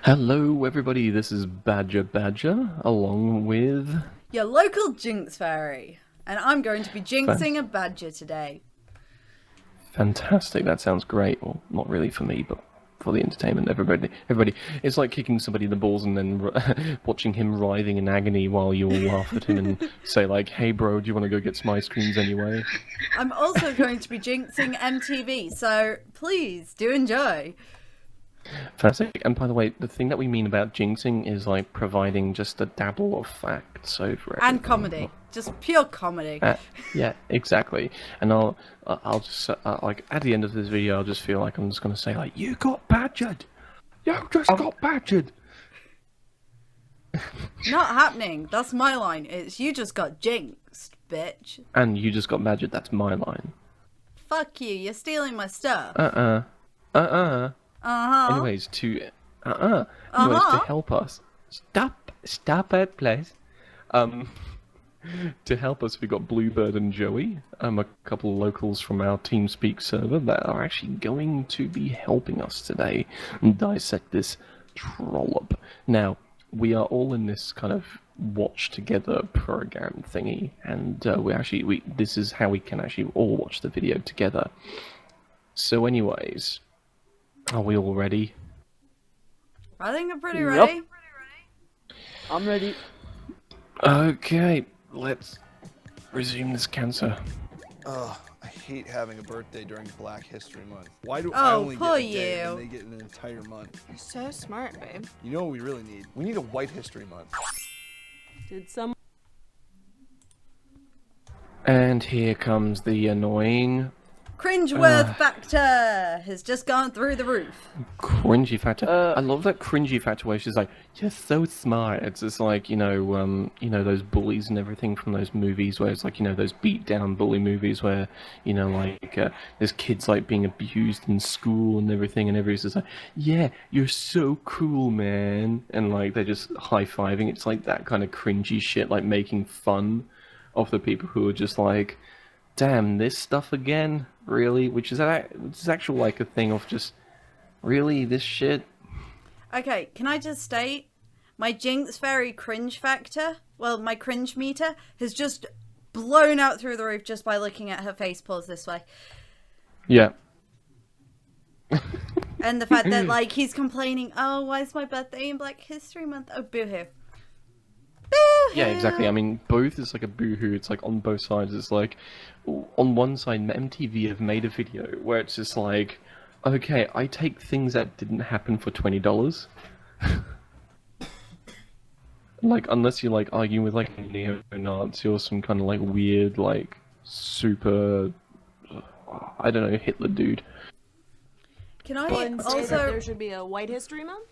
Hello, everybody. This is Badger, along with. Your local Jinx fairy. And I'm going to be Fan- jinxing a badger today. Fantastic. That sounds great. Well, not really for me, but for the entertainment. Everybody. It's like kicking somebody in the balls and then watching him writhing in agony while you all laugh at him and say like, "Hey, bro, do you want to go get some ice creams anyway?" I'm also going to be jinxing MTV, so please do enjoy. Fantastic. And by the way, the thing that we mean about jinxing is like providing just a dabble of facts over everything. And comedy. Just pure comedy. Yeah, exactly. And I'll just like at the end of this video, I'll just feel like I'm just gonna say like, "You got badgered. You just got badgered." Not happening. That's my line. It's you just got jinxed, bitch. And you just got badgered. That's my line. Fuck you. You're stealing my stuff. Uh-huh. Anyways, to help us. Stop it, please. To help us, we got Bluebird and Joey, a couple of locals from our TeamSpeak server that are actually going to be helping us today dissect this trollop. Now, we are all in this kind of watch together program thingy, and this is how we can actually all watch the video together. So anyways, are we all ready? I think I'm pretty ready. Yep. I'm ready. Okay, let's resume this cancer. Ugh, I hate having a birthday during Black History Month. Why do Oh, I only get poor a day and you. they get an entire month? You're so smart, babe. You know what we really need? We need a White History Month. Did some And here comes the annoying Cringeworth factor has just gone through the roof. cringy factor. I love that cringy factor where she's like, "You're so smart." It's just like those bullies and everything from those movies where it's like those beat down bully movies where there's kids like being abused in school and everything, and everybody's just like, "Yeah, you're so cool, man," and like they're just high fiving. It's like that kind of cringy shit, like making fun of the people who are just like, "Damn, this stuff again, really?" Which is actual like a thing of just, really, this shit. Okay, can I just state my Jinx Fairy cringe factor? Well, my cringe meter has just blown out through the roof just by looking at her face pause this way. Yeah. And the fact that like he's complaining, "Oh, why is my birthday in Black History Month?" Oh, boo-hoo. Boo-hoo. Yeah, exactly. I mean, both is like a boohoo. It's like on both sides. It's like, on one side, MTV have made a video where it's just like, okay, I take things that didn't happen for $20. Like, unless you're like arguing with like a neo-Nazi or some kind of like weird, like, super, I don't know, Hitler dude. Can I say that also... there should be a White History Month?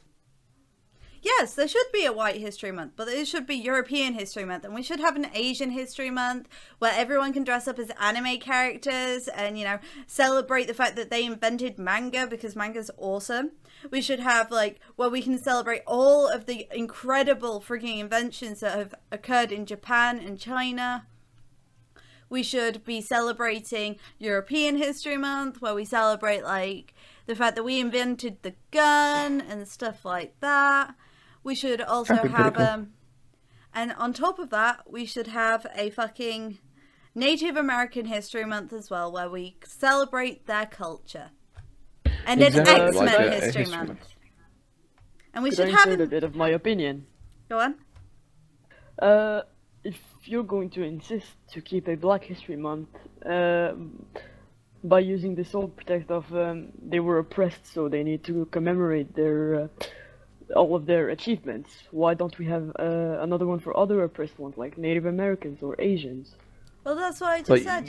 Yes, there should be a White History Month, but it should be European History Month, and we should have an Asian History Month where everyone can dress up as anime characters and, celebrate the fact that they invented manga because manga's awesome. We should have, like, where we can celebrate all of the incredible freaking inventions that have occurred in Japan and China. We should be celebrating European History Month where we celebrate, like, the fact that we invented the gun and stuff like that. We should also have, and on top of that, we should have a fucking Native American History Month as well, where we celebrate their culture. And Exactly, an X-Men like a History history Month. month. And we Could should I have... insert a bit of my opinion? Go on. If you're going to insist to keep a Black History Month, by using the sole pretext of they were oppressed, so they need to commemorate their all of their achievements, why don't we have another one for other oppressed ones like Native Americans or Asians? Well, that's what I just But said,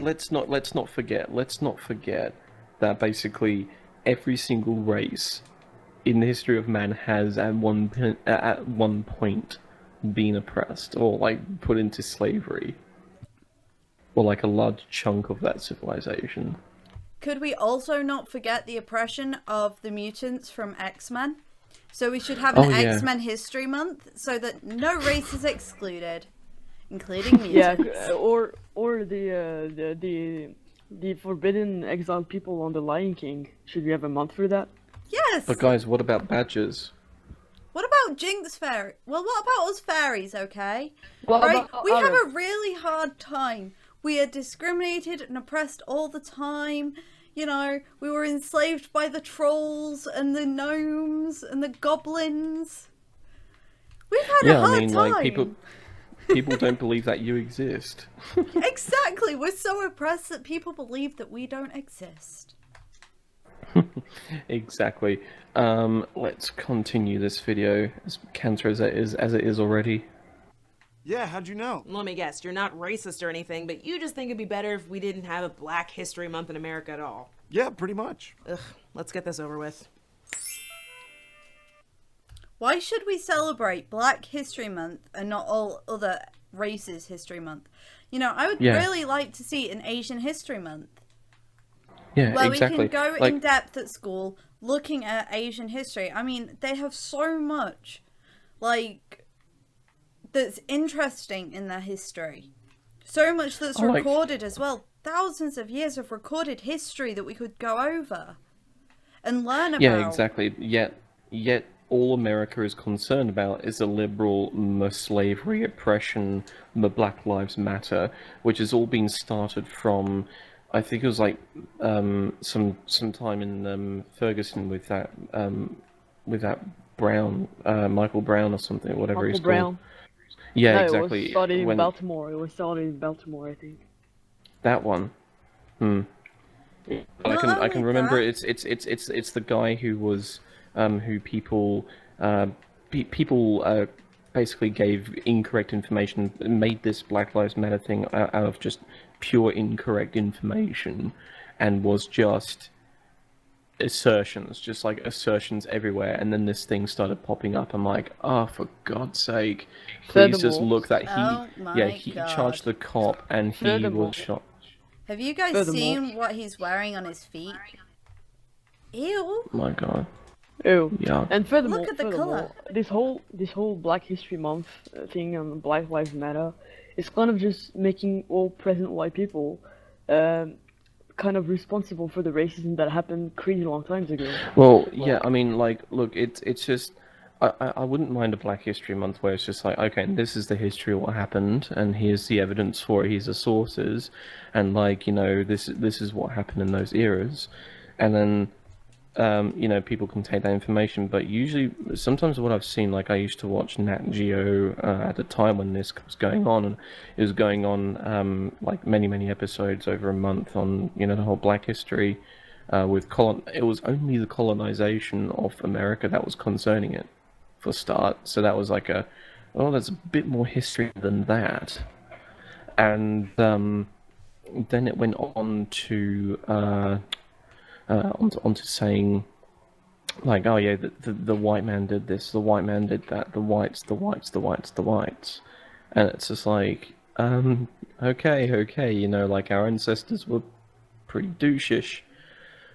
let's not forget that basically every single race in the history of man has at one point been oppressed or like put into slavery, or like a large chunk of that civilization. Could we also not forget the oppression of the mutants from X-Men? So we should have an X-Men History Month so that no race is excluded, including mutants. Yeah, or the forbidden exiled people on the Lion King. Should we have a month for that? Yes! But guys, what about badgers? about Jinx fairy? Well, what about us fairies? Okay, What right? about We have Arab? a really hard time. We are discriminated and oppressed all the time. You know, we were enslaved by the trolls and the gnomes and the goblins. We've had a Yeah, I hard mean, time. like people don't believe that you exist. Exactly. We're so oppressed that people believe that we don't exist. Exactly. Let's continue this video as cancer as it is already. Yeah, how'd you know? Let me guess, you're not racist or anything, but you just think it'd be better if we didn't have a Black History Month in America at all. Yeah, pretty much. Ugh, let's get this over with. Why should we celebrate Black History Month and not all other races' History Month? You know, I would really like to see an Asian History Month. Yeah, Where exactly. we can go Like, in depth at school looking at Asian history. I mean, they have so much, like, that's interesting in their history. So much that's recorded as well. Thousands of years of recorded history that we could go over and learn about. yeah, exactly. Yet all America is concerned about is the liberal, the slavery, oppression, the Black Lives Matter, which has all been started from, I think it was like some time in Ferguson with that Brown, Michael Brown or something, whatever Michael he's Brown. called. Yeah, No, exactly. It was started in When Baltimore. It was started in Baltimore, I think. that one. I Not can only remember that- it's the guy who was who people basically gave incorrect information, made this Black Lives Matter thing out of just pure incorrect information, and was just assertions, just like assertions everywhere. And then this thing started popping up. I'm like, oh, for God's sake, please just Furthermore- look that he Oh my he God. charged the cop and he Furthermore- was shot. Have you guys Furthermore- seen what he's wearing on his feet? Ew. My God. Oh, Yeah. and furthermore, Look at the colour. this whole Black History Month thing on Black Lives Matter is kind of just making all present white people kind of responsible for the racism that happened crazy long times ago. Well, yeah, I mean, like, look, it's just, I wouldn't mind a Black History Month where it's just like, okay, this is the history of what happened, and here's the evidence for it, here's the sources, and like, you know, this is what happened in those eras, and then, you know, people can take that information. But usually, sometimes what I've seen, like, I used to watch Nat Geo at the time when this was going on, and it was going on like many episodes over a month on, you know, the whole Black history with it was only the colonization of America that was concerning it for start. So that was like there's a bit more history than that. And then it went on to onto saying, like, oh yeah, the white man did this, the white man did that, the whites, and it's just like, okay, you know, like, our ancestors were pretty douchish.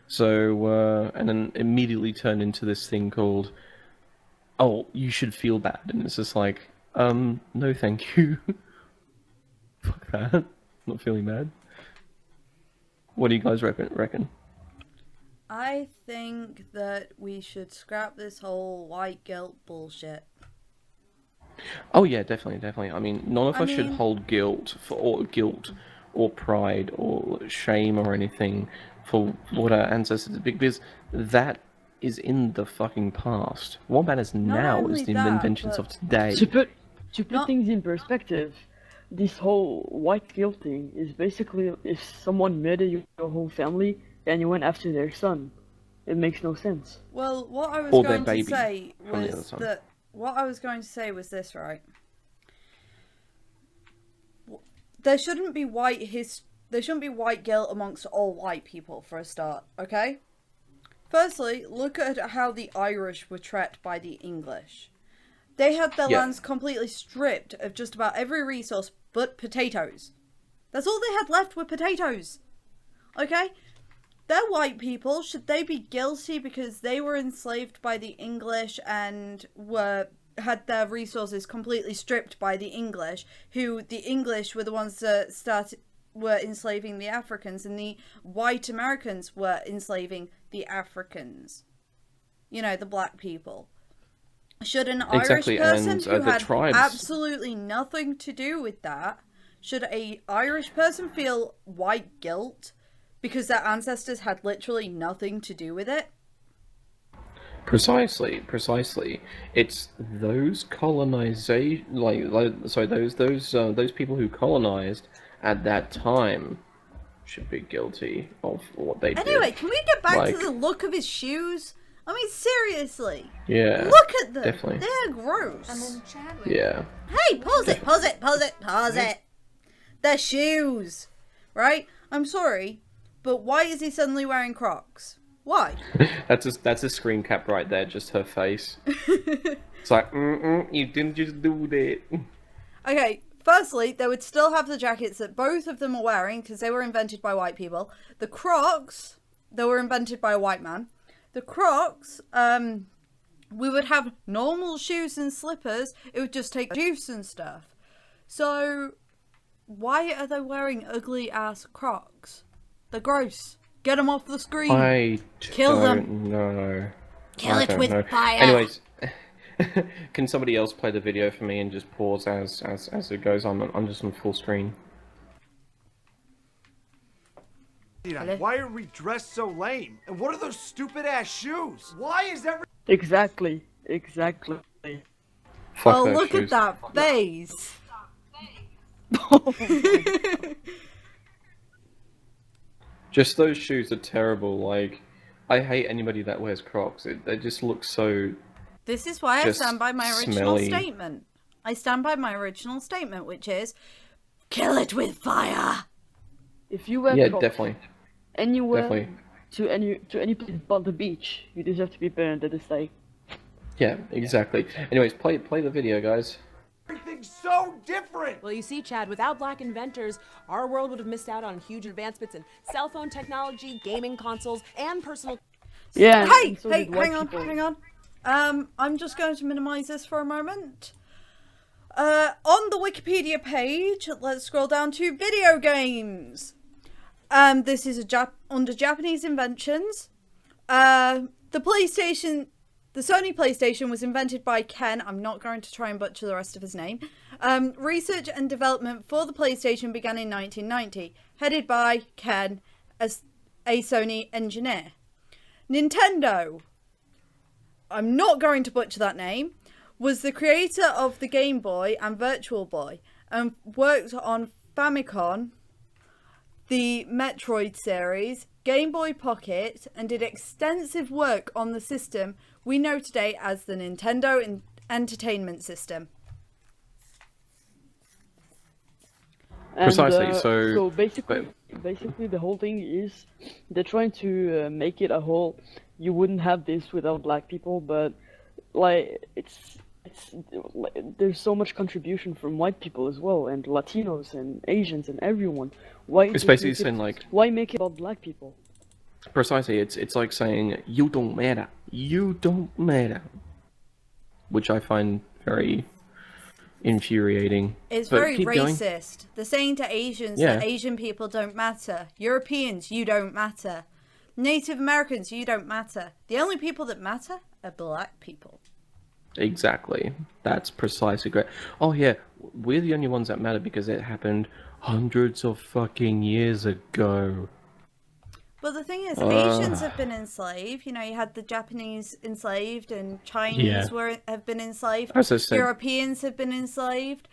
So and then immediately turned into this thing called, oh, you should feel bad, and it's just like, no thank you. Fuck that. Not feeling bad. What do you guys reckon? I think that we should scrap this whole white guilt bullshit. Oh yeah, definitely. I mean, none of I us should mean- hold guilt or pride or shame or anything for what our ancestors did, because that is in the fucking past. What matters now only is the that, inventions but- of today. To put Not- things in perspective, this whole white guilt thing is basically if someone murdered your whole family and you went after their son. It makes no sense. Well, what I was Or their going to baby say from the other was side. that what I was going to say was this, right? There shouldn't be there shouldn't be white guilt amongst all white people for a start, okay? Firstly, look at how the Irish were treated by the English. They had their Yeah. lands completely stripped of just about every resource but potatoes. That's all they had left were potatoes. Okay? They're white people. Should they be guilty because they were enslaved by the English and had their resources completely stripped by the English, who the English were the ones that were enslaving the Africans, and the white Americans were enslaving the Africans. You know, the black people. Should an Exactly, Irish person and, who the had tribes- absolutely nothing to do with that, should a Irish person feel white guilt because their ancestors had literally nothing to do with it? Precisely. It's those those people who colonized at that time should be guilty of what they did. Anyway, can we get back Like- to the look of his shoes? I mean, seriously. Yeah. Look at them. definitely. They're gross. Yeah. Hey, pause it. They're shoes, right? I'm sorry, but why is he suddenly wearing Crocs? Why? That's a screen cap right there, just her face. It's like, you didn't just do that. Okay, firstly, they would still have the jackets that both of them are wearing because they were invented by white people. The Crocs, they were invented by a white man. The Crocs, we would have normal shoes and slippers. It would just take juice and stuff. So, why are they wearing ugly ass Crocs? They're gross. Get them off the screen. I Kill don't them. know. Kill I it don't with know. fire. Anyways, can somebody else play the video for me and just pause as it goes on? I'm just on full screen. Hello? Why are we dressed so lame? And what are those stupid ass shoes? Why is every Exactly. Fuck Oh, those look shoes. at that face. Just those shoes are terrible. Like, I hate anybody that wears Crocs. They just look so. This is why I Just stand by my original smelly. statement. I stand by my original statement, which is, kill it with fire. If you wear Yeah, Crocs definitely. anywhere Definitely. to any place but the beach, you deserve to be burned at the stake. Yeah, exactly. Anyways, play the video, guys. everything's so different? Well, you see, Chad, without black inventors, our world would have missed out on huge advancements in cell phone technology, gaming consoles, and personal. Yeah. Hey, and so hey, did white hang on, people. hang on. I'm just going to minimize this for a moment. On the Wikipedia page, let's scroll down to video games. This is under Japanese inventions. The Sony PlayStation was invented by Ken. I'm not going to try and butcher the rest of his name. Research and development for the PlayStation began in 1990, headed by Ken as a Sony engineer. Nintendo, I'm not going to butcher that name, was the creator of the Game Boy and Virtual Boy and worked on Famicom, the Metroid series, Game Boy Pocket, and did extensive work on the system we know today as the Nintendo Entertainment System. And, Precisely, so basically the whole thing is they're trying to make it a whole. You wouldn't have this without black people, but like it's like, there's so much contribution from white people as well, and Latinos and Asians and everyone. Why? It's just basically make it- saying, like- why make it about black people? Precisely, it's like saying you don't matter, which I find very infuriating. It's But very keep going. racist. They're saying to Asians Yeah. that Asian people don't matter. Europeans, you don't matter. Native Americans, you don't matter. The only people that matter are black people. Exactly, that's precisely great. Oh yeah, we're the only ones that matter because it happened hundreds of fucking years ago. But the thing is, Asians have been enslaved. You know, you had the Japanese enslaved, and Chinese Yeah. have been enslaved. As I said- Europeans have been enslaved.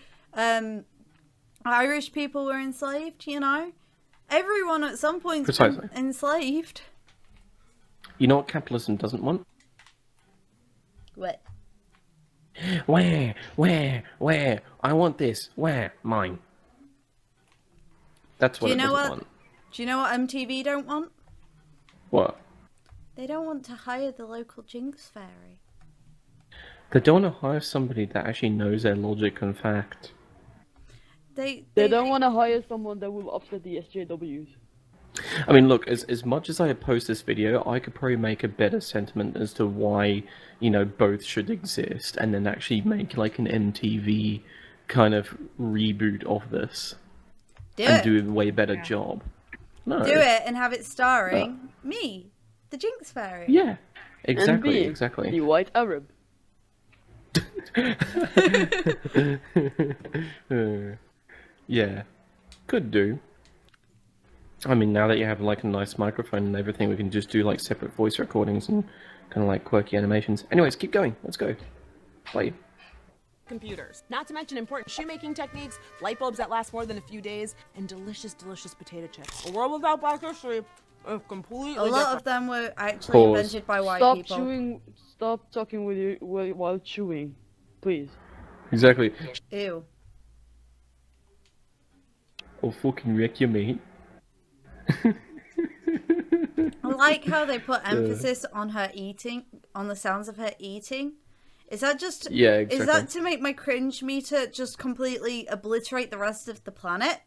Irish people were enslaved. You know, everyone at some point has Precisely. been enslaved. You know what capitalism doesn't want? What? Where? I want this. Where? Mine. That's what Do you it know doesn't what? want. Do you know what MTV don't want? What? They don't want to hire the local Jinx fairy. They don't want to hire somebody that actually knows their logic and fact. They Don't want to hire someone that will upset the SJWs. I mean, look, as much as I oppose this video, I could probably make a better sentiment as to why, both should exist, and then actually make like an MTV kind of reboot of this. do and it. do a way better job. No. Do it and have it starring me, the Jinx fairy. Yeah. And Exactly, me, exactly. the white Arab. Yeah, could do. I mean, now that you have like a nice microphone and everything, we can just do like separate voice recordings and kind of like quirky animations. Anyways, keep going. Let's go. Play. Computers. Not to mention important shoemaking techniques, light bulbs that last more than a few days, and delicious, delicious potato chips. A world without Black history is completely A lot different. of them were actually Pause. invented by white Stop people. chewing. Stop talking with you while chewing, please. Exactly. Ew. I'll fucking wreck you, mate. I like how they put emphasis on her eating, on the sounds of her eating. Is that just... Yeah, exactly. Is that to make my cringe meter just completely obliterate the rest of the planet?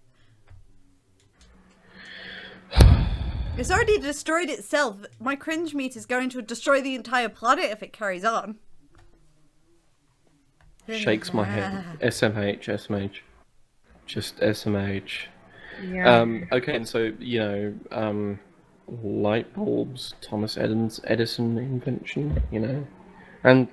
It's already destroyed itself. My cringe meter is going to destroy the entire planet if it carries on. Shakes my head. SMH, SMH. Just SMH. Yeah. Okay, and so, you know, light bulbs, Thomas Edison invention, you know. And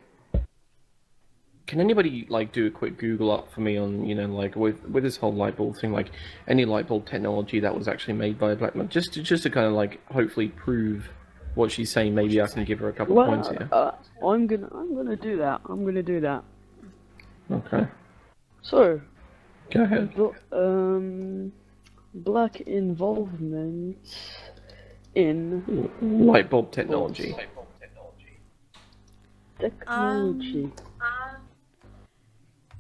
can anybody, like, do a quick Google up for me on, you know, like, with this whole light bulb thing, like, any light bulb technology that was actually made by a black man? Just to kind of, like, hopefully prove what she's saying. Maybe I can give her a couple points here. I'm gonna do that. I'm gonna do that. Okay. So, Go ahead. black involvement in Light bulb technology. technology.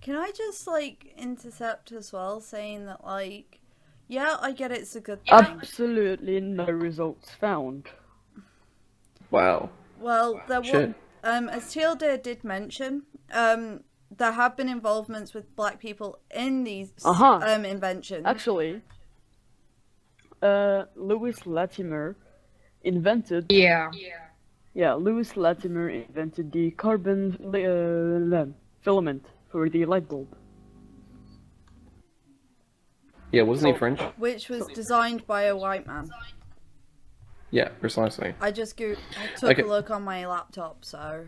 Can I just, like, intercept as well, saying that, like, yeah, I get it's a good thing. Absolutely no results found. Wow. Well, there Shit. was, as Teal'c did mention, there have been involvements with black people in these inventions. Actually, Louis Latimer invented. Yeah, Louis Latimer invented the carbon filament for the light bulb. Yeah, wasn't he French? Which was designed by a white man. Yeah, precisely. I just took a look on my laptop, so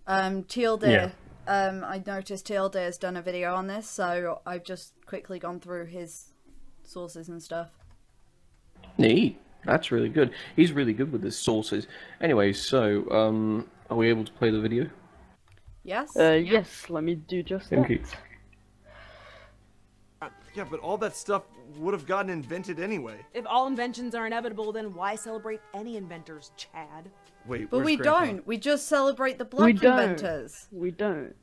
Teal'c, I noticed Teal'c has done a video on this, so I've just quickly gone through his sources and stuff. Neat. That's really good. He's really good with his sources. Anyway, so are we able to play the video? Yes? Yes, let me do just Thank that. you. Yeah, but all that stuff would have gotten invented anyway. If all inventions are inevitable, then why celebrate any inventors, Chad? Wait, But where's we Grandpa? don't. We just celebrate the black We don't. inventors. We don't.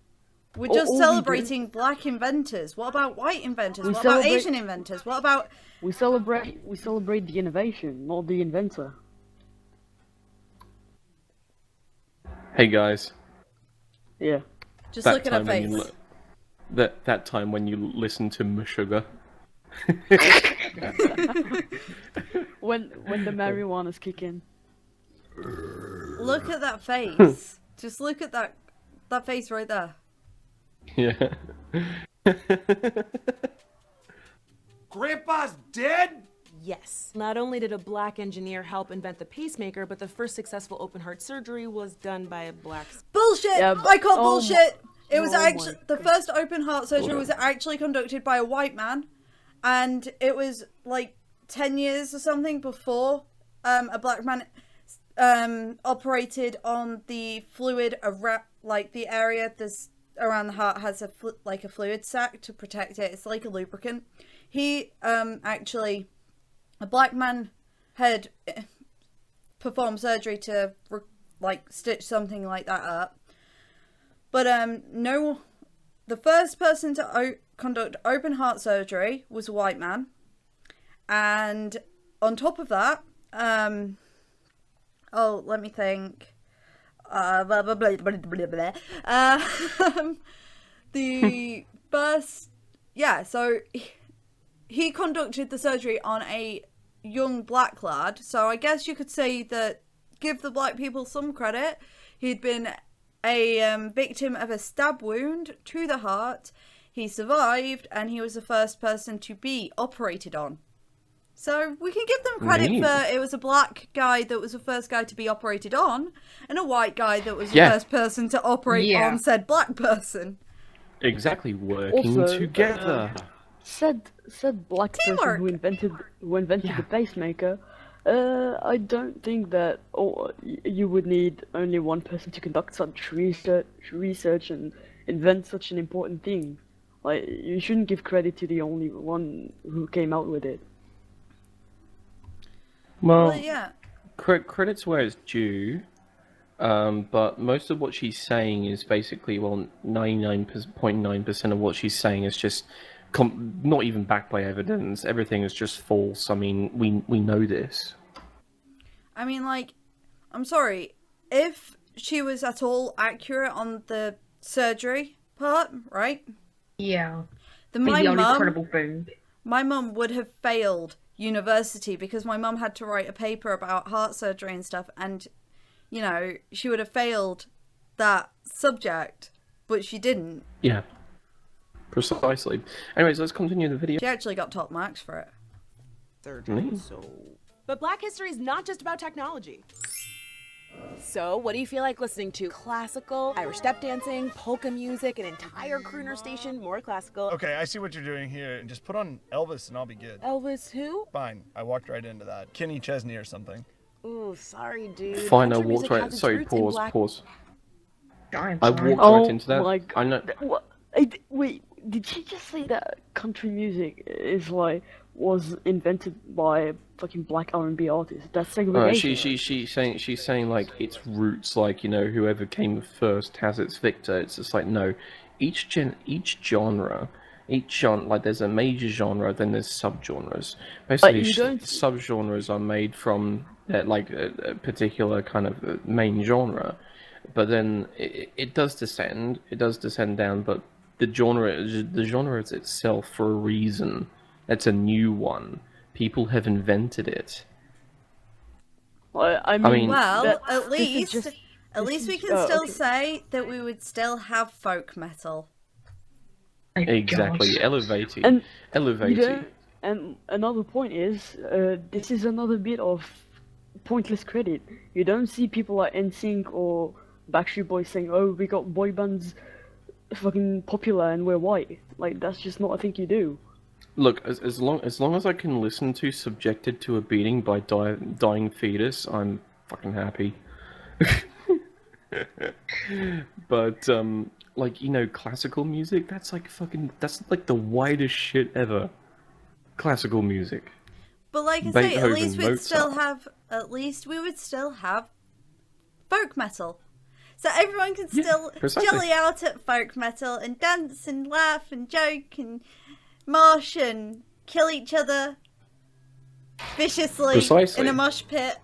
We're All- just all we celebrating black inventors. What about white inventors? We What about celebrate- Asian inventors? What about... We celebrate the innovation, not the inventor. Hey guys. Yeah. Just That look at her time when you face. that time when you listen to Meshuggah. When the marijuana's kicking. Look at that face. Just look at that face right there. Yeah. Grandpa's dead? Yes. Not only did a black engineer help invent the pacemaker, but the first successful open heart surgery was done by a black... Bullshit! Yeah, I call oh bullshit! It was oh my actually... The first open heart surgery was actually conducted by a white man. And it was like 10 years or something before a black man operated on the fluid around, like the area this around the heart has a fluid sac to protect it. It's like a lubricant. He actually, a black man had performed surgery to stitch something like that up. But no, the first person to conduct open heart surgery was a white man. And on top of that, oh, let me think. Blah, blah, blah, blah, blah, blah, blah. The first, yeah, so he conducted the surgery on a young black lad. So I guess you could say that, give the black people some credit. He'd been a victim of a stab wound to the heart. He survived, and he was the first person to be operated on. So we can give them credit Neat. for it was a black guy that was the first guy to be operated on, and a white guy that was the Yeah. first person to operate on said black person. Exactly, working Also, together. Said black person who invented the pacemaker. I don't think that you would need only one person to conduct such research and invent such an important thing. Like, you shouldn't give credit to the only one who came out with it. Well, Yeah. credit's where it's due, but most of what she's saying is basically, well, 99.9% of what she's saying is just not even backed by evidence. Everything is just false. I mean, we know this. I mean, like, I'm sorry, if she was at all accurate on the surgery part, right? Yeah. Then The only credible thing. my mum would have failed university because my mum had to write a paper about heart surgery and stuff, and you know, she would have failed that subject, but she didn't. Yeah. Precisely. Anyways, let's continue the video. She actually got top marks for it. Surgery, so... But Black history is not just about technology. So, what do you feel like listening to? Classical, Irish step dancing, polka music, an entire crooner station, more classical. Okay, I see what you're doing here, and just put on Elvis and I'll be good. Elvis who? Fine, I walked right into that. Kenny Chesney or something. Ooh, sorry, dude. Fine, I Country walked music right. has its Sorry, roots in pause, black- pause. I'm I sorry. walked right into that. Like, I know. What? Wait, did she just say that country music was invented by fucking black R&B artists? That's segregation. She's saying like its roots, like, you know, whoever came first has its victor. It's just like, no, each genre, like there's a major genre, then there's subgenres. Basically, subgenres are made from like a particular kind of main genre, but then it does descend down, but the genre is itself for a reason. It's a new one. People have invented it. I mean, Well, at least we can still okay. say that we would still have folk metal. Exactly, God. elevating. And Elevating. and another point is, this is another bit of pointless credit. You don't see people like NSYNC or Backstreet Boys saying, "Oh, we got boy bands fucking popular and we're white." Like, that's just not a thing you do. Look, as long as I can listen to "Subjected to a Beating" by Dying Fetus, I'm fucking happy. But like, you know, classical music, that's like the widest shit ever. Classical music. But like I say, Beethoven, at least we would still have folk metal. So everyone can still precisely. jolly out at folk metal and dance and laugh and joke and mosh and kill each other viciously Precisely. in a mosh pit.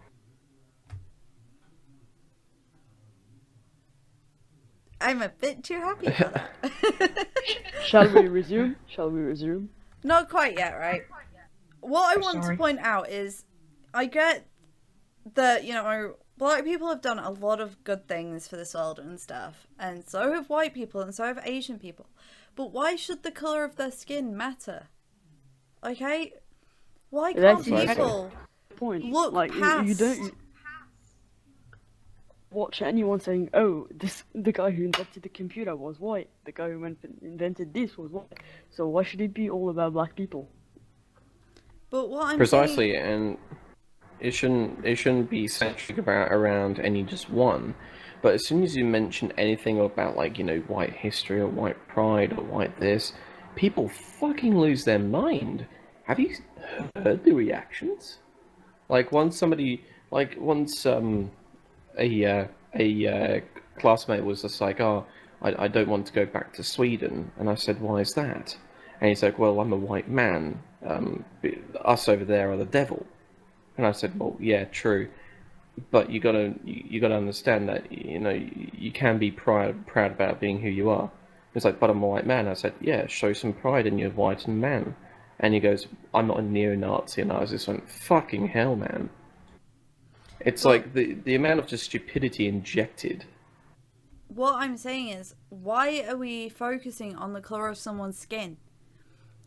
I'm a bit too happy for that. Shall we resume? Shall we resume? Not quite yet, right? What I want to point out is, I get that, you know, black people have done a lot of good things for this world and stuff, and so have white people, and so have Asian people. But why should the colour of their skin matter? Okay? Why can't people look like, past... you don't watch anyone saying, "Oh, the guy who invented the computer was white. The guy who invented this was white." So why should it be all about black people? But what I'm Precisely, saying... and it shouldn't be centric around any just one. But as soon as you mention anything about, like, you know, white history or white pride or white this, people fucking lose their mind. Have you heard the reactions? Like, once a classmate was just like, "Oh, I don't want to go back to Sweden," and I said, "Why is that?" And he's like, "Well, I'm a white man. Us over there are the devil." And I said, "Well, yeah, true, but you gotta understand that, you know, you can be proud about being who you are." He's like, "But I'm a white man." I said, "Yeah, show some pride in your white man." And he goes, "I'm not a neo-Nazi," and I was just like, "Fucking hell, man." It's like the amount of just stupidity injected. What I'm saying is, why are we focusing on the colour of someone's skin?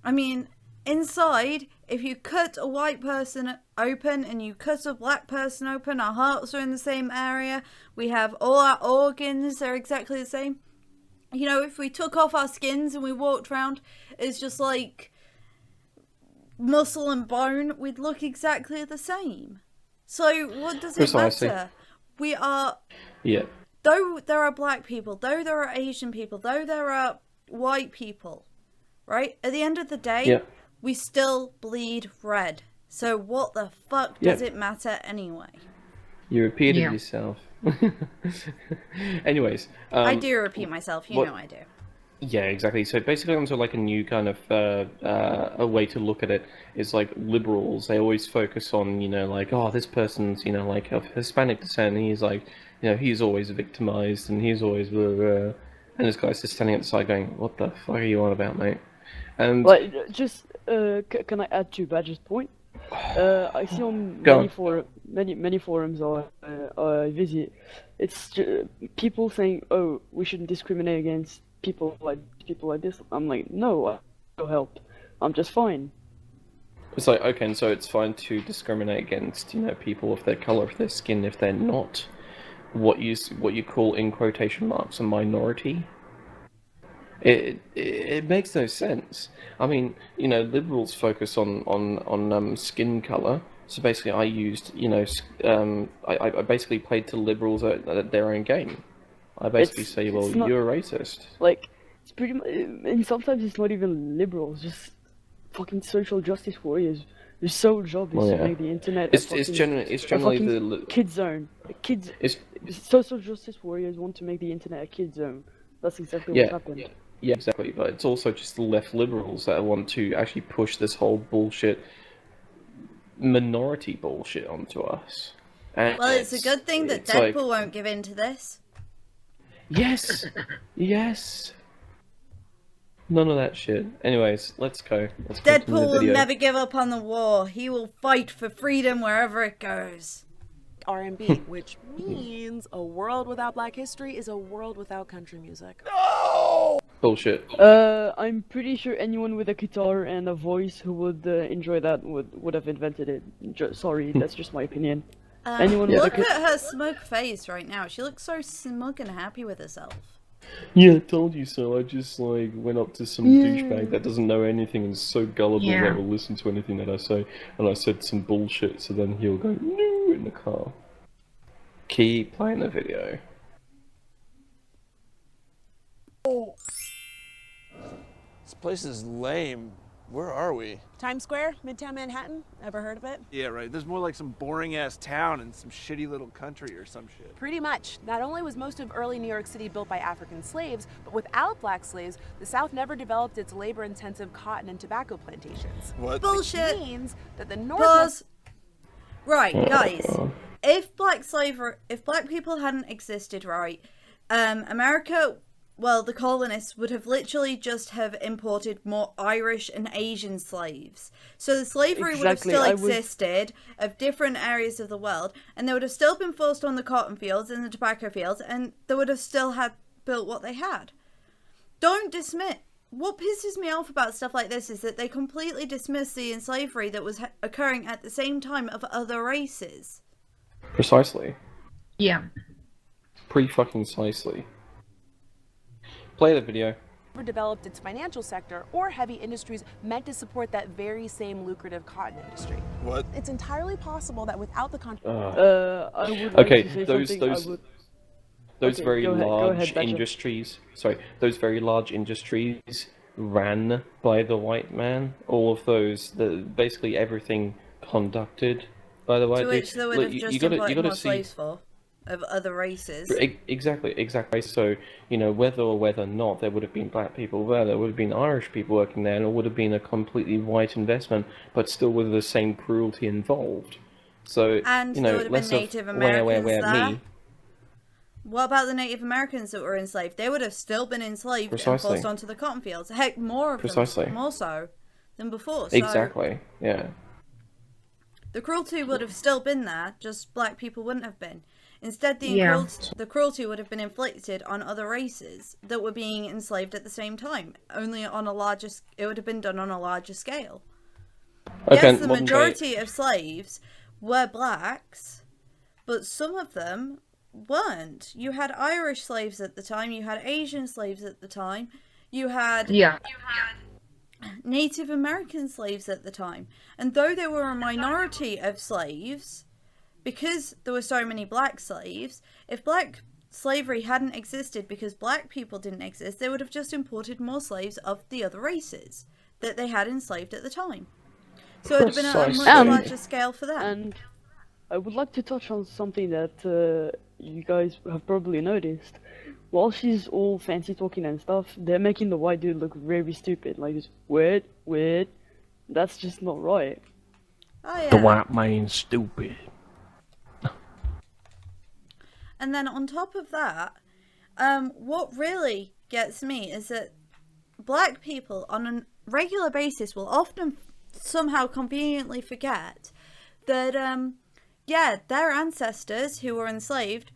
I mean, inside, if you cut a white person open and you cut a black person open, our hearts are in the same area. We have all our organs, they're exactly the same. You know, if we took off our skins and we walked around, it's just like muscle and bone, we'd look exactly the same. So what does it matter? We are... Yeah. Though there are black people, though there are Asian people, though there are white people, right? At the end of the day, we still bleed red. So what the fuck does it matter anyway? You repeated yourself. Anyways. I do repeat myself, you know I do. Yeah, exactly. So basically onto like a new kind of a way to look at it is like liberals. They always focus on, you know, like, oh, this person's, you know, like of Hispanic descent, and he's like, you know, he's always victimized and he's always blah, blah. And this guy's just standing at the side going, what the fuck are you on about, mate? And like, just can I add to Badger's point? I see on many forums I visit, it's people saying, oh, we shouldn't discriminate against people like this. I'm like, no, no help. I'm just fine. It's like, okay, and so it's fine to discriminate against, you know, people of their color, of their skin, if they're not what you call in quotation marks a minority. It makes no sense. I mean, you know, liberals focus on skin color. So basically, I used, you know, I basically played to liberals at their own game. I basically say, well, you're a racist. Like, it's pretty much, and sometimes it's not even liberals, just fucking social justice warriors. Their sole job is to make the internet it's generally the kid zone. Social justice warriors want to make the internet a kid zone. That's exactly what happened. Yeah, exactly. But it's also just the left liberals that want to actually push this whole bullshit, minority bullshit onto us. And well, it's a good thing that Deadpool won't give in to this. Yes! Yes! None of that shit. Anyways, let's go. Deadpool will never give up on the war. He will fight for freedom wherever it goes. R&B, which means a world without Black history is a world without country music. No! Bullshit. I'm pretty sure anyone with a guitar and a voice who would enjoy that would have invented it. Sorry, that's just my opinion. Look at her smug face right now. She looks so smug and happy with herself. Yeah, I told you so. I just like went up to some douchebag that doesn't know anything and is so gullible that will listen to anything that I say, and I said some bullshit, so then he'll go no in the car. Keep playing the video. Oh. This place is lame. Where are we? Times Square, Midtown Manhattan. Ever heard of it? Yeah, right. There's more like some boring-ass town and some shitty little country or some shit. Pretty much. Not only was most of early New York City built by African slaves, but without black slaves, the South never developed its labor-intensive cotton and tobacco plantations. What? Bullshit. Which means that the North... Pause. Right, guys. If black people hadn't existed, right, America... Well, the colonists would have literally just have imported more Irish and Asian slaves. So the slavery would have still existed of different areas of the world, and they would have still been forced on the cotton fields and the tobacco fields, and they would have still had built what they had. Don't dismiss... What pisses me off about stuff like this is that they completely dismiss the slavery that was occurring at the same time of other races. Precisely. Yeah. Precisely. Play the video. Never developed its financial sector or heavy industries meant to support that very same lucrative cotton industry. What? It's entirely possible that without the I would like to say those very large industries. Sorry, those very large industries ran by the white man. All of those, basically everything conducted by the white. To which they would have just imported more slaves for. Of other races. Exactly. So, you know, whether or not there would have been black people there would have been Irish people working there, and it would have been a completely white investment, but still with the same cruelty involved. So, and you know, there would have been Native Americans there. What about the Native Americans that were enslaved? They would have still been enslaved and forced onto the cotton fields. Heck, more of them, more so than before. So exactly, yeah. The cruelty would have still been there, just black people wouldn't have been. Instead, the cruelty would have been inflicted on other races that were being enslaved at the same time. Only on a larger, it would have been done on a larger scale. Okay, Yes, the modern day- majority of slaves were blacks, but some of them weren't. You had Irish slaves at the time, you had Asian slaves at the time, you had Yeah. Native American slaves at the time. And though there were a minority of slaves, because there were so many black slaves, if black slavery hadn't existed because black people didn't exist, they would have just imported more slaves of the other races that they had enslaved at the time. So it would have been a much Precisely. larger scale for them. And I would like to touch on something that you guys have probably noticed. While she's all fancy talking and stuff, they're making the white dude look very stupid. Like, just, wait, that's just not right. Oh yeah. The white man's stupid. And then on top of that, what really gets me is that black people on a regular basis will often somehow conveniently forget that, their ancestors who were enslaved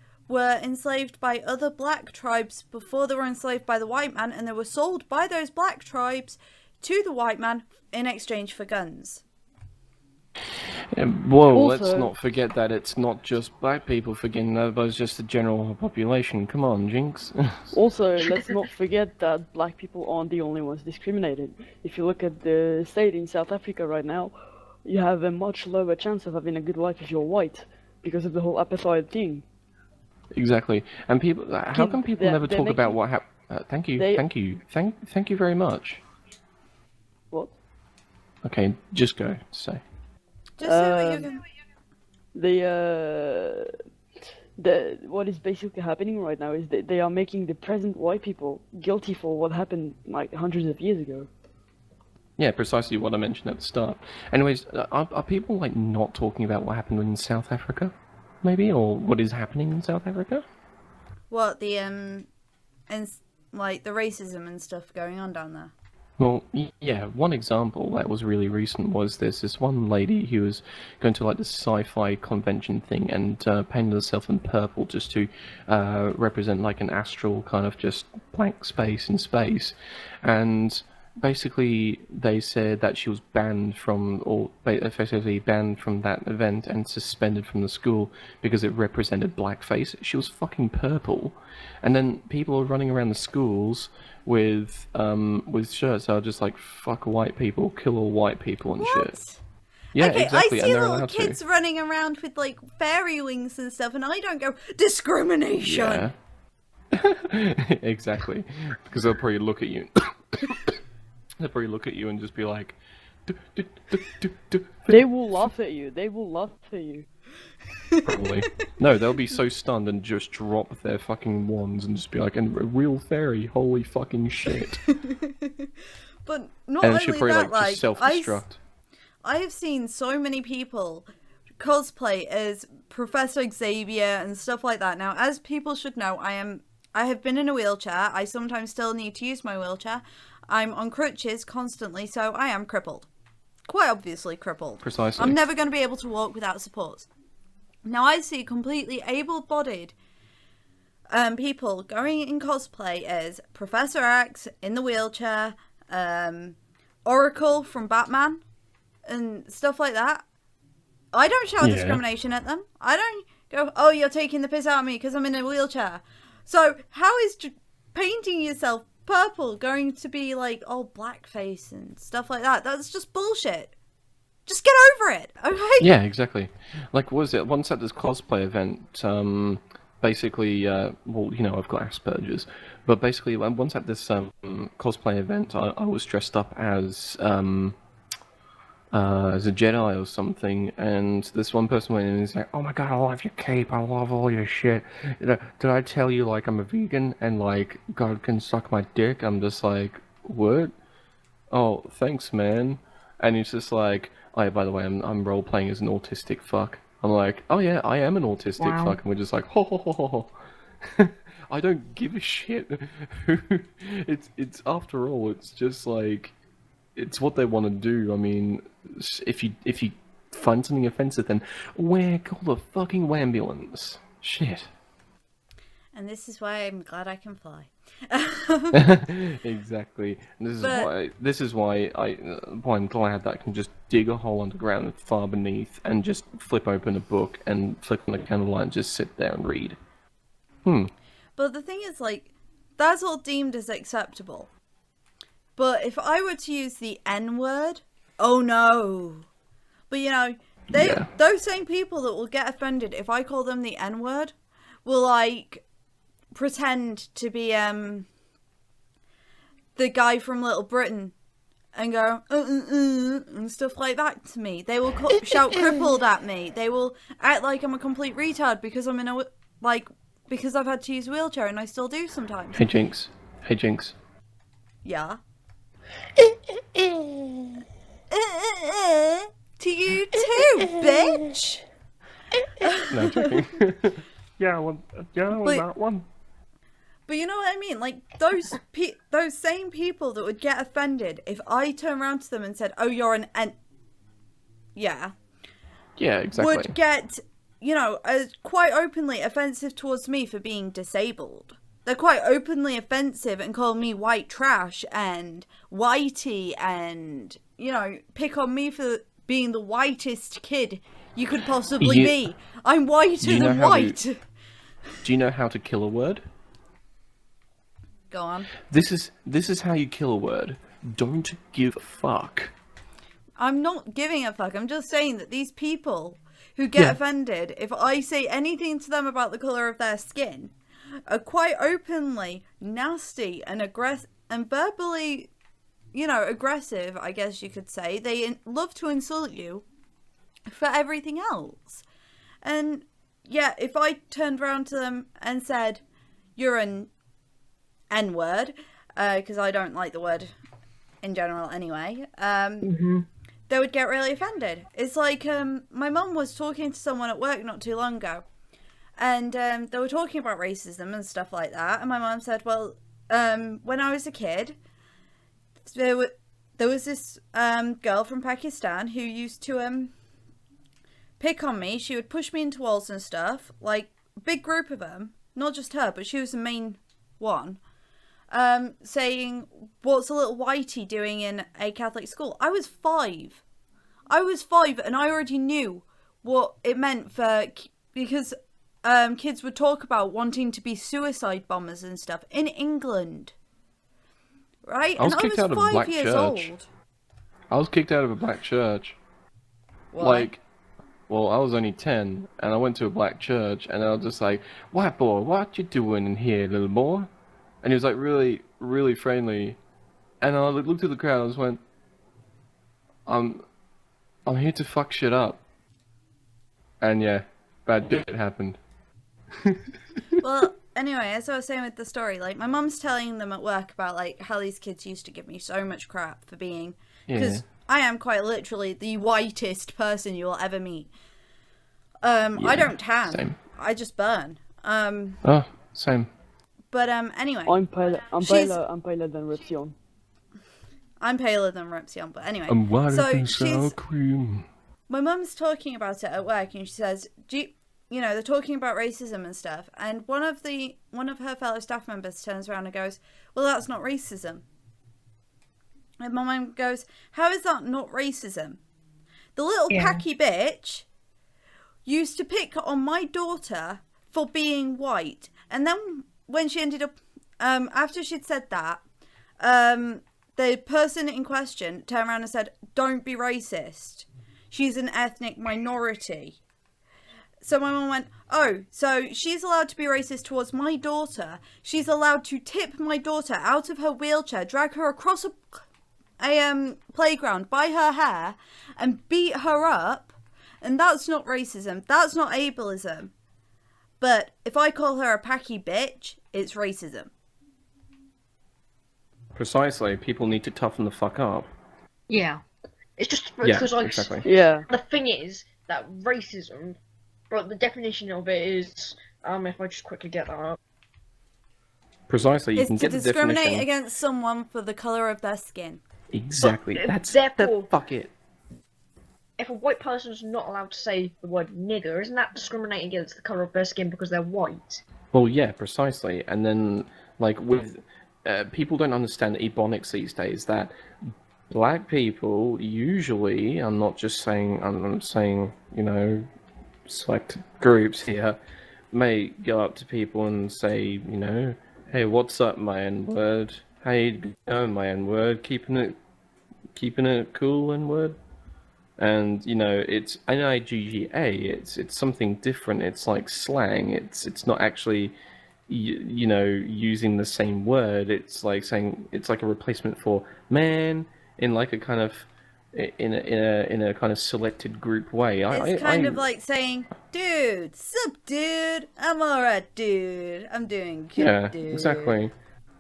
by other black tribes before they were enslaved by the white man, and they were sold by those black tribes to the white man in exchange for guns. Whoa, let's Also- not forget that it's not just black people forgetting that, but it's just the general population. Come on, Jinx. Also, let's not forget that black people aren't the only ones discriminated. If you look at the state in South Africa right now, you have a much lower chance of having a good life if you're white, because of the whole apartheid thing. Exactly. And people, how come people they're- never they're talk about making- what happened? Thank you, they- thank you very much. What? Okay, just go. Say. Just say what you're going What is basically happening right now is that they are making the present white people guilty for what happened like hundreds of years ago. Yeah, precisely what I mentioned at the start. Anyways, are people like not talking about what happened in South Africa, maybe, or what is happening in South Africa? What, the, and, like, the racism and stuff going on down there? Well, yeah, one example that was really recent was there's this one lady who was going to like this sci-fi convention thing and painted herself in purple just to represent like an astral kind of just blank space in space. And basically they said that she was banned from, or effectively banned from that event and suspended from the school because it represented blackface. She was fucking purple. And then people are running around the schools with shirts that are just like, fuck white people, kill all white people and shit. What? Yeah, Okay, exactly, I and see they're little allowed kids to. running around with like fairy wings and stuff, and I don't go discrimination. Yeah. Exactly. Because they'll probably look at you. They'll probably look at you and just be like, They will laugh at you. They will laugh at you. probably. No, they'll be so stunned and just drop their fucking wands and just be like, and a real fairy, holy fucking shit. But not And only she'll probably that, like like just self-destruct. I have seen so many people cosplay as Professor Xavier and stuff like that. Now, as people should know, I have been in a wheelchair. I sometimes still need to use my wheelchair. I'm on crutches constantly, so I am crippled. Quite obviously crippled. Precisely. I'm never going to be able to walk without support. Now, I see completely able-bodied people going in cosplay as Professor X in the wheelchair, Oracle from Batman, and stuff like that. I don't shout Yeah. discrimination at them. I don't go, oh, you're taking the piss out of me because I'm in a wheelchair. So how is painting yourself purple going to be like, oh, blackface and stuff like that? That's just bullshit. Just get over it, okay? Yeah, exactly. Like, what was it? Once at this cosplay event, basically, well, you know, I've got Asperger's, but basically, once at this cosplay event, I was dressed up as a Jedi or something, and this one person went in and he's like, "Oh my god, I love your cape, I love all your shit. Did I tell you, like, I'm a vegan and, like, God can suck my dick?" I'm just like, "What? Oh, thanks, man." And he's just like, "Oh, yeah, by the way, I'm role-playing as an autistic fuck." I'm like, "Oh yeah, I am an autistic Wow. fuck," and we're just like, "Ho ho ho ho ho." I don't give a shit. It's after all, it's just like, it's what they want to do. I mean, if you find something offensive, then call the fucking ambulance. Shit. And this is why I'm glad I can fly. Exactly. And this is why I'm glad that I can just dig a hole underground far beneath and just flip open a book and flick on the candlelight and just sit there and read. But the thing is, like, that's all deemed as acceptable. But if I were to use the N-word, oh no. But you know, those same people that will get offended if I call them the N-word will, like, pretend to be the guy from Little Britain and go and stuff like that to me. They will shout crippled at me. They will act like I'm a complete retard because I'm because I've had to use a wheelchair, and I still do sometimes. Hey Jinx. Yeah. To you too, bitch. No, joking. Yeah, that one. But you know what I mean? Like, those same people that would get offended if I turn around to them and said, "Oh, you're an yeah." Yeah, exactly. Would get, you know, quite openly offensive towards me for being disabled. They're quite openly offensive and call me white trash and whitey and, you know, pick on me for being the whitest kid you could possibly be. I'm whiter than white. Do you know how to kill a word? Go on. This is how you kill a word. Don't give a fuck. I'm not giving a fuck. I'm just saying that these people who get offended if I say anything to them about the colour of their skin are quite openly nasty and aggressive and verbally, you know, aggressive, I guess you could say. They love to insult you for everything else. And yeah, if I turned around to them and said, "You're an N-word," because I don't like the word in general anyway, they would get really offended. It's like, my mum was talking to someone at work not too long ago, and they were talking about racism and stuff like that, and my mum said, well, when I was a kid, there was this girl from Pakistan who used to pick on me. She would push me into walls and stuff, like, a big group of them, not just her, but she was the main one, saying, "What's a little whitey doing in a Catholic school?" I was 5 and I already knew what it meant because kids would talk about wanting to be suicide bombers and stuff in England, right? I was kicked out of a black church. I was kicked out of a black church. Why? Like, well, I was only 10 and I went to a black church and I was just like, "White boy, what you doing in here, little boy?" And he was like really, really friendly. And I looked at the crowd and I just went, I'm here to fuck shit up. And yeah, bad shit happened. Well, anyway, as I was saying with the story, like, my mum's telling them at work about, like, how these kids used to give me so much crap for being, because I am quite literally the whitest person you will ever meet. I don't tan. Same. I just burn. Oh, same. But anyway, I'm paler than Repsion. I'm paler than Repsion, but anyway. I'm whiter so than sour cream. My mum's talking about it at work, and she says, you know, they're talking about racism and stuff, and one of her fellow staff members turns around and goes, "Well, that's not racism." And my mum goes, "How is that not racism? The little packy bitch used to pick on my daughter for being white, and then when she ended up, after she'd said that, the person in question turned around and said, 'Don't be racist. She's an ethnic minority.'" So my mum went, "Oh, so she's allowed to be racist towards my daughter. She's allowed to tip my daughter out of her wheelchair, drag her across a playground by her hair, and beat her up. And that's not racism. That's not ableism. But if I call her a packy bitch, it's racism." Precisely. People need to toughen the fuck up. Yeah. It's just because exactly. the thing is that racism, but the definition of it is, if I just quickly get that up. Precisely. You can It's to get the discriminate definition. against someone for the colour of their skin. Exactly. But, That's therefore, fuck it. If a white person's not allowed to say the word nigger, isn't that discriminating against the colour of their skin because they're white? Well, yeah, precisely. And then, like, with people don't understand ebonics these days. That black people usually, I'm not just saying, I'm saying, you know, select groups here, may go up to people and say, you know, hey, what's up, my N-word? How you doing, my N-word? Keeping it cool, N-word? And you know, it's N-I-G-G-A. It's something different. It's like slang. It's not actually, you know, using the same word. It's like saying it's like a replacement for man in like a kind of in a kind of selected group way. It's kind of like saying, dude, sup, dude? I'm alright, dude. I'm doing good, yeah, dude. exactly.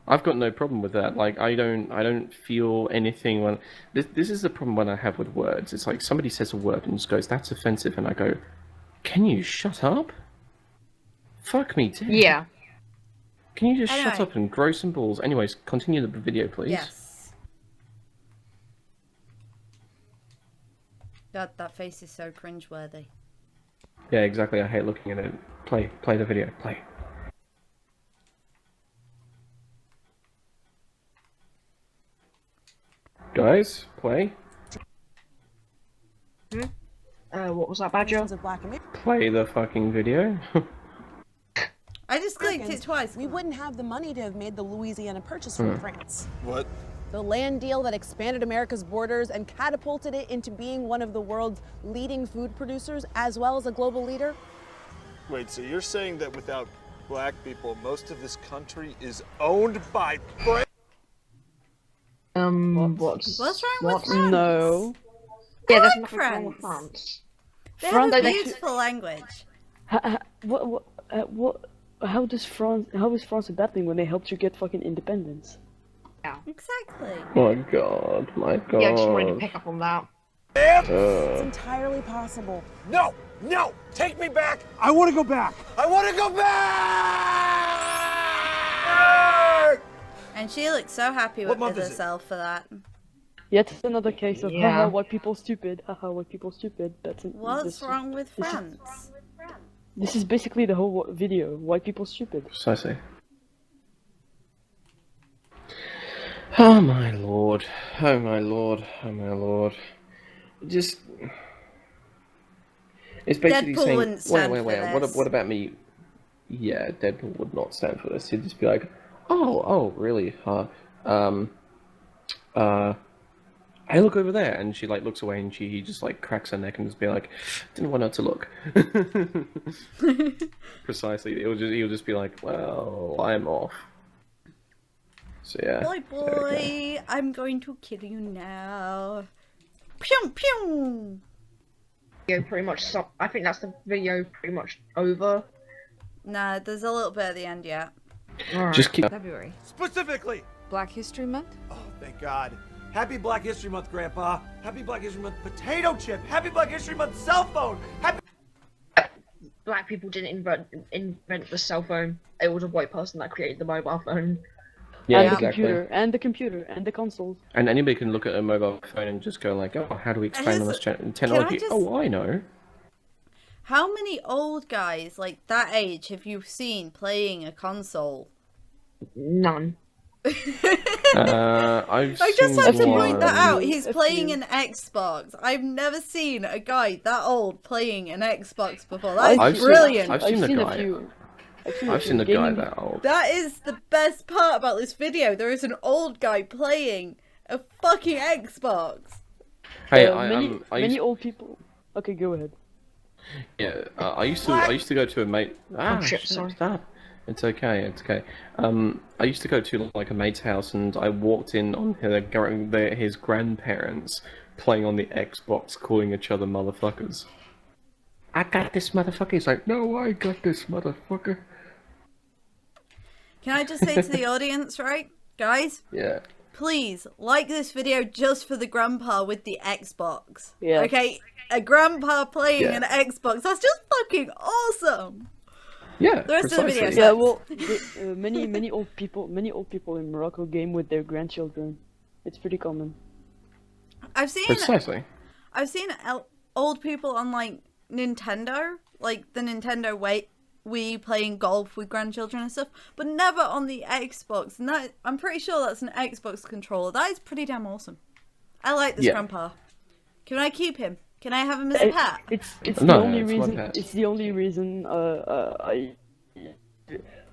I've got no problem with that. Like, I don't feel anything when this is the problem when I have with words. It's like somebody says a word and just goes, "That's offensive," and I go, "Can you shut up? Fuck me, dead. Yeah. Can you just shut Anyway. up and grow some balls?" Anyways, continue the video, please. Yes. God, that face is so cringeworthy. Yeah, exactly. I hate looking at it. Play the video. Play. Guys, play. What was that, Badger? Of Black America. Play the fucking video. I just clicked it twice. We wouldn't have the money to have made the Louisiana Purchase from France. What? The land deal that expanded America's borders and catapulted it into being one of the world's leading food producers as well as a global leader. Wait, so you're saying that without black people, most of this country is owned by French? What's What's wrong with France? No. Yeah, there's like nothing wrong with France. France. They France- have a beautiful language. How is France a bad thing when they helped you get fucking independence? Exactly. My God, my God. Yeah, I just wanted to pick up on that. It's entirely possible. No! No! Take me back! I want to go back! I want to go back! And she looks so happy What with month is it? herself for that. Yet another case of Yeah. haha, white people stupid. Haha, white people stupid. What's wrong with France? This is basically the whole video. White people stupid. Precisely. Oh my lord. Oh my lord. Oh my lord. Just. It's basically Deadpool saying. wouldn't stand for Wait. this. What about me? Yeah, Deadpool would not stand for this. He'd just be like, oh, really? Hey, look over there, and she like looks away, and he just like cracks her neck and just be like, didn't want her to look. Precisely, he'll just be like, well, I'm off. So yeah. Boy, there we go. boy, I'm going to kill you now. Pew, pew. Video pretty much. I think that's the video pretty much over. Nah, there's a little bit at the end yet. Alright. Just keep. February. Specifically! Black History Month? Oh, thank God. Happy Black History Month, Grandpa. Happy Black History Month potato chip. Happy Black History Month cell phone. Happy... Black people didn't invent the cell phone. It was a white person that created the mobile phone. Yeah, and exactly. the computer, and the consoles. And anybody can look at a mobile phone and just go like, oh, how do we explain all this technology? just- Oh, I know. How many old guys like that age have you seen playing a console? None. I just have to point that out. one. He's playing an Xbox. I've never seen a guy that old playing an Xbox before. That I've is seen- brilliant. I've seen the guy. a few. I've seen the guy that old. That is the best part about this video. There is an old guy playing a fucking Xbox. Hey, Many used, old people. Okay, go ahead. yeah, I used to go to a mate. Ah, shit, shut sorry. up, stop. It's okay, it's okay. I used to go to like a mate's house, and I walked in on his grandparents playing on the Xbox, calling each other motherfuckers. I got this motherfucker. He's like, no, I got this motherfucker. Can I just say to the audience, right, guys? Yeah. Please like this video just for the grandpa with the Xbox. Yeah. Okay, a grandpa playing Yeah. an Xbox. That's just fucking awesome. Yeah. The rest of the video precisely. Yeah, well, many old people in Morocco game with their grandchildren. It's pretty common. I've seen old people on like Nintendo, like the Nintendo we playing golf with grandchildren and stuff, but never on the Xbox. And that, I'm pretty sure that's an Xbox controller. That is pretty damn awesome. I like this grandpa. Can I keep him? Can I have him as a pet? It's No, the only it's reason. one pet. It's the only reason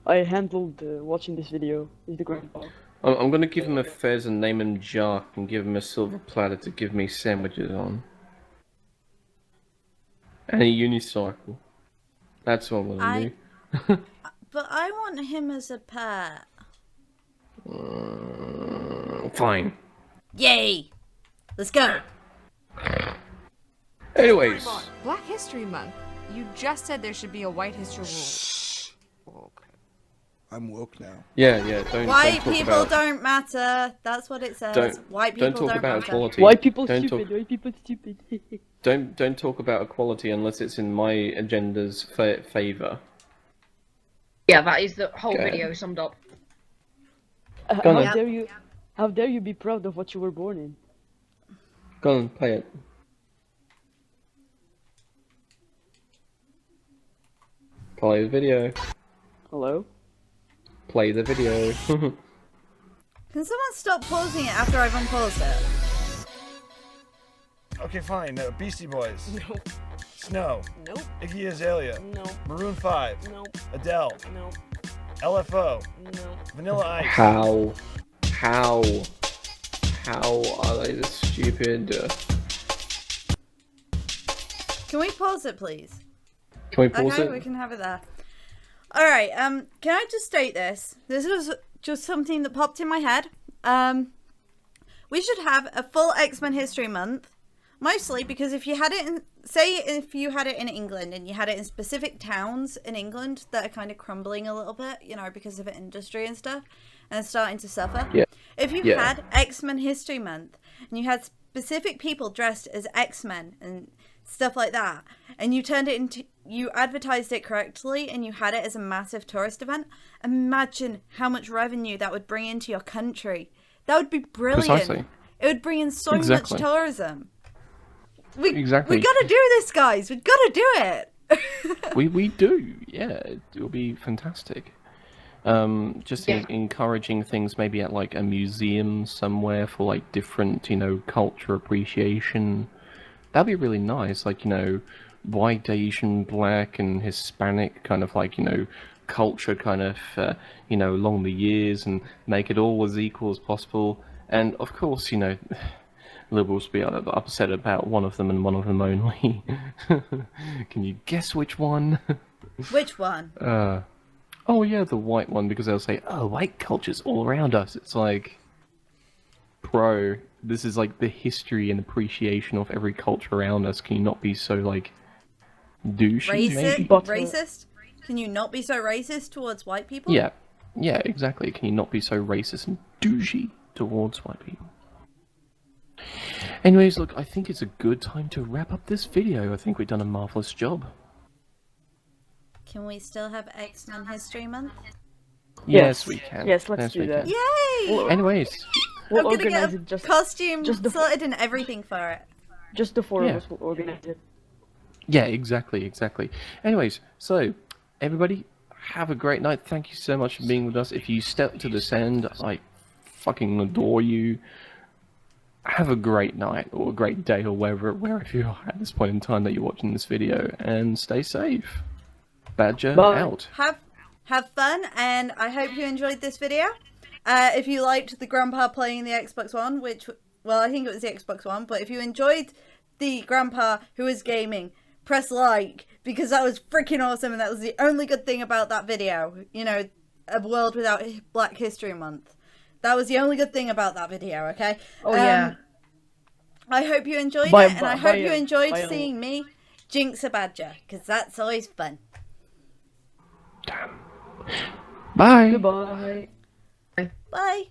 I handled watching this video. Is the grandpa. I'm gonna give him a fez and name him Jacques and give him a silver platter to give me sandwiches on. And a unicycle. That's what I'm gonna do. But I want him as a pet. Fine. Yay! Let's go. Anyways. Black History Month. You just said there should be a white history rule. Okay. I'm woke now. Yeah. White don't people don't matter. That's what it says. White people don't talk about matter. equality. White people Don't stupid. talk- White people stupid. Don't talk about equality unless it's in my agenda's favor. Yeah, that is the whole Okay. video summed up. Go on How then. dare you? How dare you be proud of what you were born in? Go on, play it. Play the video. Hello? Play the video. Can someone stop pausing it after I've unpaused it? Okay, fine. Beastie Boys. No. Snow. Nope. Iggy Azalea. No. Maroon 5. Nope. Adele. No. LFO. No. Vanilla Ice. How are they this stupid? Can we pause it, please? Can we pause Okay, it? we can have it there. Alright, can I just state this? This was just something that popped in my head. We should have a full X-Men History Month. Mostly because if you had it in, say if you had it in England and you had it in specific towns in England that are kind of crumbling a little bit, you know, because of industry and stuff, and starting to suffer. Yeah. If you Yeah. had X-Men History Month and you had specific people dressed as X-Men and stuff like that, and you turned it into, you advertised it correctly and you had it as a massive tourist event, imagine how much revenue that would bring into your country. That would be brilliant. Precisely. It would bring in so Exactly. much tourism. Exactly. We gotta do this, guys. We gotta do it. we do. Yeah, it will be fantastic. Just encouraging things maybe at like a museum somewhere for like different, you know, culture appreciation. That'd be really nice. Like, you know, white, Asian, black, and Hispanic kind of like, you know, culture kind of, you know, along the years and make it all as equal as possible. And of course, you know, liberals be upset about one of them and one of them only. Can you guess which one? Which one? Oh yeah, the white one, because they'll say, oh, white culture's all around us. It's like, bro, this is like the history and appreciation of every culture around us. Can you not be so, like, douchey, maybe? Racist? Can you not be so racist towards white people? Yeah, exactly. Can you not be so racist and douchey towards white people? Anyways, look, I think it's a good time to wrap up this video. I think we've done a marvelous job. Can we still have X-Men History Month? Yes, we can. Yes, let's do we that. can. Yay! Anyways, We'll I'm gonna organize get a it just costume the- sorted and everything for it. Just the four Yeah. of us will organize it. yeah, exactly. Anyways, so, everybody, have a great night. Thank you so much for being with us. If you step to this end, I fucking adore you. Have a great night, or a great day, or wherever you are at this point in time that you're watching this video, and stay safe. Badger Bye. out. Have fun, and I hope you enjoyed this video. If you liked the grandpa playing the Xbox One, which, well, I think it was the Xbox One, but if you enjoyed the grandpa who was gaming, press like, because that was freaking awesome, and that was the only good thing about that video. You know, a world without Black History Month. That was the only good thing about that video, okay? Oh, yeah. I hope you enjoyed Bye, it, and I bye, hope bye, you enjoyed bye, seeing me jinx a badger, because that's always fun. Bye. Goodbye. Bye.